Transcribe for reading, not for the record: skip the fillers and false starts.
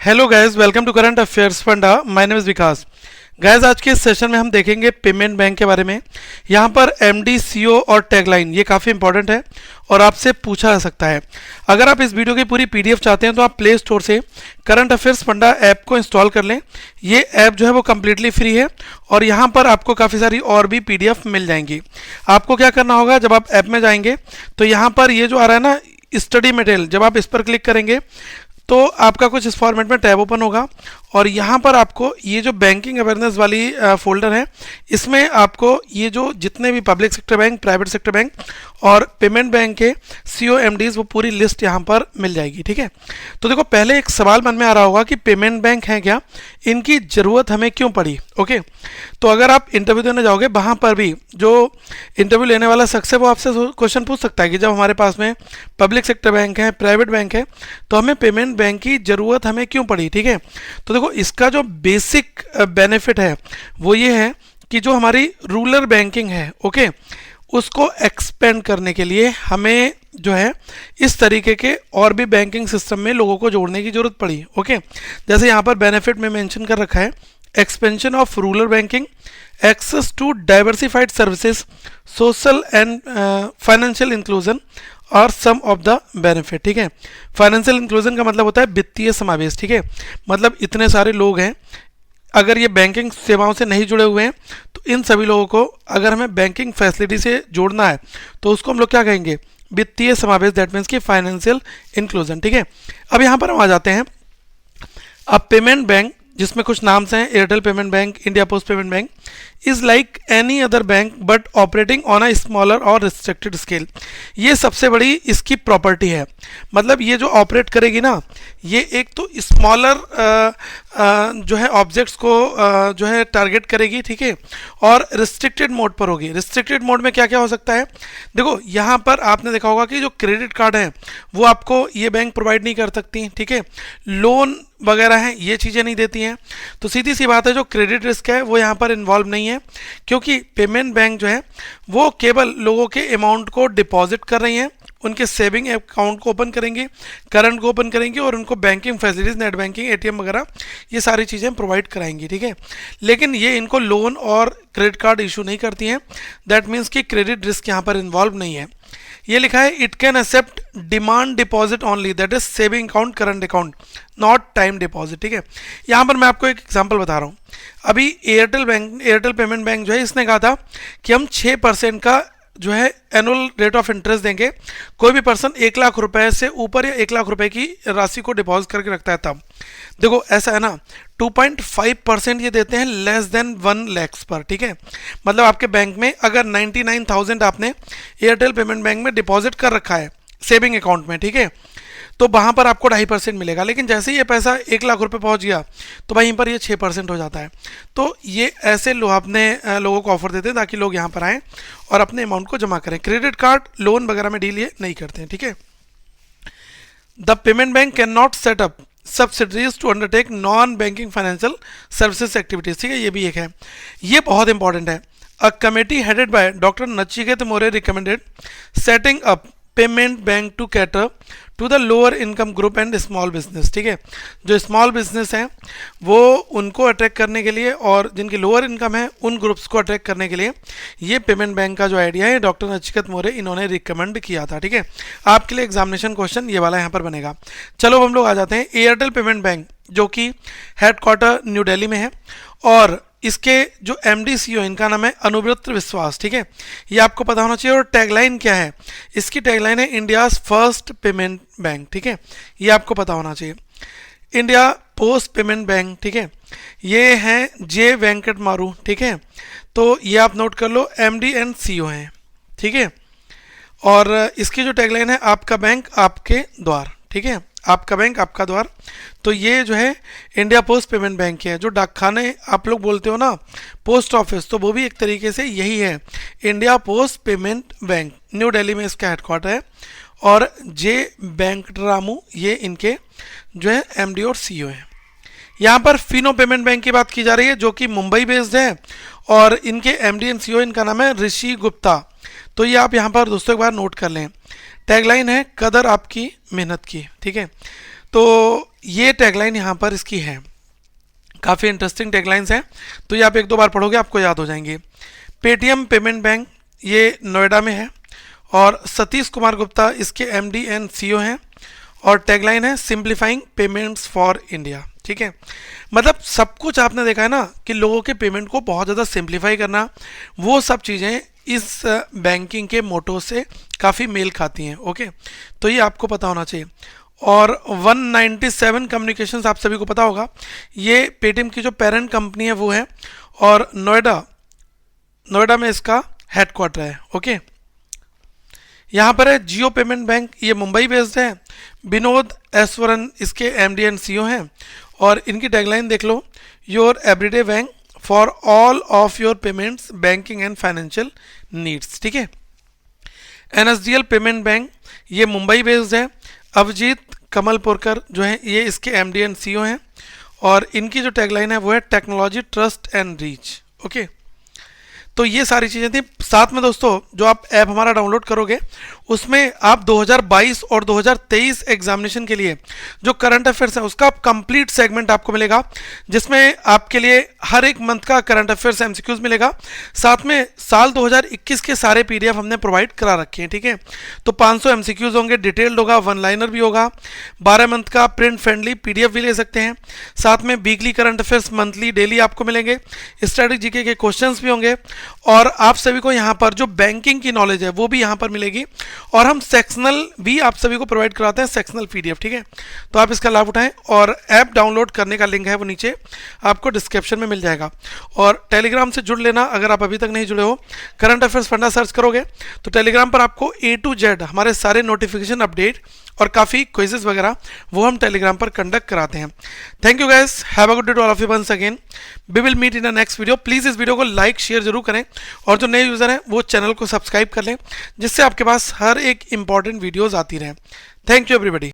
Hello guys, welcome to current affairs फंडा। My name is Vikas. Guys, आज के इस सेशन में हम देखेंगे पेमेंट बैंक के बारे में। यहाँ पर एमडी, सीओ और टैगलाइन ये काफ़ी इंपॉर्टेंट है और आपसे पूछा जा सकता है। अगर आप इस वीडियो की पूरी पीडीएफ चाहते हैं तो आप प्ले स्टोर से करंट अफेयर्स फंडा ऐप को इंस्टॉल कर लें। ये ऐप जो है वो कम्प्लीटली फ्री है और यहाँ पर आपको काफ़ी सारी और भी पीडीएफ मिल जाएंगी। आपको क्या करना होगा, जब आप ऐप में जाएंगे तो यहाँ पर ये जो आ रहा है ना स्टडी मटेरियल, जब आप इस पर क्लिक करेंगे तो आपका कुछ इस फॉर्मेट में टैब ओपन होगा और यहाँ पर आपको ये जो बैंकिंग अवेयरनेस वाली फोल्डर है, इसमें आपको ये जो जितने भी public sector bank, private sector bank और पेमेंट बैंक के सीओ एमडीज वो पूरी लिस्ट यहाँ पर मिल जाएगी। ठीक है, तो देखो पहले एक सवाल मन में आ रहा होगा कि पेमेंट बैंक है क्या, इनकी ज़रूरत हमें क्यों पड़ी। ओके, तो अगर आप इंटरव्यू देने जाओगे वहाँ पर भी जो इंटरव्यू लेने वाला शख्स है वो आपसे क्वेश्चन पूछ सकता है कि जब हमारे पास में पब्लिक सेक्टर बैंक है, प्राइवेट बैंक है, तो हमें पेमेंट बैंक की ज़रूरत हमें क्यों पड़ी। ठीक है, तो देखो इसका जो बेसिक बेनिफिट है वो ये है कि जो हमारी रूरल बैंकिंग है, ओके, उसको एक्सपेंड करने के लिए हमें जो है इस तरीके के और भी बैंकिंग सिस्टम में लोगों को जोड़ने की जरूरत पड़ी। ओके, जैसे यहाँ पर बेनिफिट में मेंशन कर रखा है, expansion of rural banking, access to diversified services, social and financial inclusion और सम ऑफ द बेनिफिट। ठीक है, फाइनेंशियल इंक्लूजन का मतलब होता है वित्तीय समावेश। ठीक है, मतलब इतने सारे लोग हैं, अगर ये बैंकिंग सेवाओं से नहीं जुड़े हुए हैं तो इन सभी लोगों को अगर हमें बैंकिंग फैसिलिटी से जोड़ना है तो उसको हम लोग क्या कहेंगे, वित्तीय समावेश, दैट मीन्स की फाइनेंशियल इंक्लूजन। ठीक है, अब यहाँ पर हम आ जाते हैं। अब पेमेंट बैंक जिसमें कुछ नाम्स हैं, Airtel payment bank, India post payment bank, is like any other bank but operating on a smaller और रिस्ट्रिक्टेड स्केल। ये सबसे बड़ी इसकी प्रॉपर्टी है, मतलब ये जो ऑपरेट करेगी ना, ये एक तो स्मॉलर जो है ऑब्जेक्ट्स को जो है टारगेट करेगी। ठीक है, और रिस्ट्रिक्टेड मोड पर होगी। रिस्ट्रिक्टेड मोड में क्या क्या हो सकता है, देखो यहाँ पर आपने देखा होगा कि जो क्रेडिट कार्ड है वो आपको ये बैंक प्रोवाइड नहीं कर सकती। ठीक है, लोन वगैरह हैं, ये चीज़ें नहीं देती हैं। तो सीधी सी बात है, जो क्रेडिट रिस्क है वो यहाँ पर इन्वॉल्व नहीं है, क्योंकि पेमेंट बैंक जो है वो केवल लोगों के अमाउंट को डिपॉजिट कर रही हैं, उनके सेविंग अकाउंट को ओपन करेंगे, करंट को ओपन करेंगे और उनको banking facilities, net banking, ATM वगैरह ये सारी चीज़ें प्रोवाइड कराएंगी। ठीक है, लेकिन ये इनको लोन और क्रेडिट कार्ड इशू नहीं करती हैं। दैट मीन्स कि क्रेडिट रिस्क यहाँ पर इन्वॉल्व नहीं है। ये लिखा है it can accept demand deposit only, that is saving account, current account, not time deposit. ठीक है, यहाँ पर मैं आपको एक एग्जांपल बता रहा हूँ। अभी एयरटेल पेमेंट बैंक जो है इसने कहा था कि हम 6% का जो है एनुअल रेट ऑफ इंटरेस्ट देंगे, कोई भी पर्सन 1 लाख रुपए से ऊपर या 1 लाख रुपए की राशि को डिपॉजिट करके रखता है तब। देखो ऐसा है ना, 2.5% ये देते हैं लेस देन 1 लाख पर। ठीक है, मतलब आपके बैंक में अगर 99,000 आपने एयरटेल पेमेंट बैंक में डिपॉजिट कर रखा है सेविंग अकाउंट में, ठीक है, तो वहाँ पर आपको 2.5% मिलेगा। लेकिन जैसे ही ये पैसा 1 लाख रुपए पहुँच गया तो वहीं पर ये 6% हो जाता है। तो ये ऐसे अपने लोगों को ऑफर देते हैं ताकि लोग यहाँ पर आएँ और अपने अमाउंट को जमा करें। क्रेडिट कार्ड, लोन वगैरह में डील ये नहीं करते हैं। ठीक है, the payment bank can not set up subsidiaries to undertake non banking financial services activities. ठीक है, ये भी एक है, ये बहुत इंपॉर्टेंट है। A committee headed by doctor Nachiket Maurya recommended setting up payment bank to cater to the lower income group and small business. ठीक है, जो स्मॉल बिजनेस हैं वो उनको अट्रैक्ट करने के लिए और जिनकी लोअर इनकम है उन ग्रुप्स को अट्रैक्ट करने के लिए ये पेमेंट बैंक का जो आइडिया है डॉक्टर नचिकेत मौर्य इन्होंने रिकमेंड किया था। ठीक है, आपके लिए एग्जामिनेशन क्वेश्चन ये वाला यहाँ पर बनेगा। चलो हम लोग आ जाते हैं एयरटेल पेमेंट बैंक, जो कि हेडक्वार्टर न्यू दिल्ली में है और इसके जो एमडी सीईओ इनका नाम है अनुव्रत विश्वास। ठीक है, ये आपको पता होना चाहिए। और टैगलाइन क्या है, इसकी टैगलाइन है इंडियाज फर्स्ट पेमेंट बैंक। ठीक है, ये आपको पता होना चाहिए। इंडिया पोस्ट पेमेंट बैंक, ठीक है, ये हैं जे वेंकट मारू। ठीक है, तो ये आप नोट कर लो, एमडी एंड सीईओ हैं। ठीक है, और इसकी जो टैगलाइन है आपका बैंक आपके द्वार। ठीक है, आपका बैंक आपका द्वार। तो ये जो है इंडिया पोस्ट पेमेंट बैंक है। जो डाकखाने आप लोग बोलते हो ना, पोस्ट ऑफिस, तो वो भी एक तरीके से यही है, India post payment bank. New Delhi में इसका हेडक्वार्टर है और जे वेंकटरामू ये इनके जो है एमडी और सीईओ हैं। यहाँ पर फिनो पेमेंट बैंक की बात की जा रही है जो कि मुंबई बेस्ड है और इनके एमडी एंड सीईओ इनका नाम है ऋषि गुप्ता। तो ये आप यहाँ पर दोस्तों एक बार नोट कर लें। टैगलाइन है कदर आपकी मेहनत की। ठीक है, तो ये टैगलाइन यहाँ पर इसकी है, काफ़ी इंटरेस्टिंग टैगलाइंस हैं, तो ये आप एक दो बार पढ़ोगे आपको याद हो जाएंगे। पेटीएम पेमेंट बैंक ये नोएडा में है और सतीश कुमार गुप्ता इसके एमडी एंड सीईओ हैं और टैगलाइन है सिंप्लीफाइंग पेमेंट्स फॉर इंडिया। ठीक है, मतलब सब कुछ आपने देखा है ना कि लोगों के पेमेंट को बहुत ज़्यादा सिंप्लीफाई करना, वो सब चीज़ें इस बैंकिंग के मोटो से काफ़ी मेल खाती हैं। ओके, तो ये आपको पता होना चाहिए। और 197 कम्युनिकेशंस आप सभी को पता होगा, ये पेटीएम की जो पेरेंट कंपनी है वो है और नोएडा में इसका हेडक्वार्टर है। ओके, यहाँ पर है जियो पेमेंट बैंक, ये मुंबई बेस्ड है। विनोद ऐश्वरन इसके एमडी एंड सीईओ हैं और इनकी टैगलाइन देख लो, your everyday bank for all of your payments banking and financial needs. ठीक है, एनएसडीएल पेमेंट बैंक ये मुंबई बेस्ड है। अभिजीत कमलपुरकर जो है ये इसके एमडी एंड सीईओ हैं और इनकी जो टैगलाइन है वो है technology trust and reach. Okay, तो ये सारी चीज़ें थी। साथ में दोस्तों जो आप ऐप हमारा डाउनलोड करोगे उसमें आप 2022 और 2023 एग्जामिनेशन के लिए जो करंट अफेयर्स है उसका कंप्लीट सेगमेंट आपको मिलेगा, जिसमें आपके लिए हर एक मंथ का करंट अफेयर्स एमसीक्यूज मिलेगा। साथ में साल 2021 के सारे पीडीएफ हमने प्रोवाइड करा रखे हैं। ठीक है, तो 500 एमसीक्यूज होंगे, डिटेल्ड होगा, वन लाइनर भी होगा, 12 मंथ का प्रिंट फ्रेंडली पीडीएफ भी ले सकते हैं। साथ में weekly current affairs monthly daily आपको मिलेंगे, स्ट्रेटेजी जीके के क्वेश्चंस भी होंगे और आप सभी को यहाँ पर जो बैंकिंग की नॉलेज है वो भी यहाँ पर मिलेगी और हम सेक्शनल भी आप सभी को प्रोवाइड कराते हैं, सेक्शनल पीडीएफ। ठीक है, तो आप इसका लाभ उठाएं और ऐप डाउनलोड करने का लिंक है वो नीचे आपको डिस्क्रिप्शन में मिल जाएगा। और टेलीग्राम से जुड़ लेना अगर आप अभी तक नहीं जुड़े हो। करंट अफेयर्स फंडा सर्च करोगे तो टेलीग्राम पर आपको A to Z हमारे सारे नोटिफिकेशन अपडेट और काफ़ी क्विजेस वगैरह वो हम टेलीग्राम पर कंडक्ट कराते हैं। Thank you guys, have a good day to all of you once again, we will meet in a next video. Please इस वीडियो को लाइक शेयर जरूर करें और जो नए यूज़र हैं वो चैनल को सब्सक्राइब कर लें, जिससे आपके पास हर एक इंपॉर्टेंट वीडियोज़ आती रहें। Thank you everybody.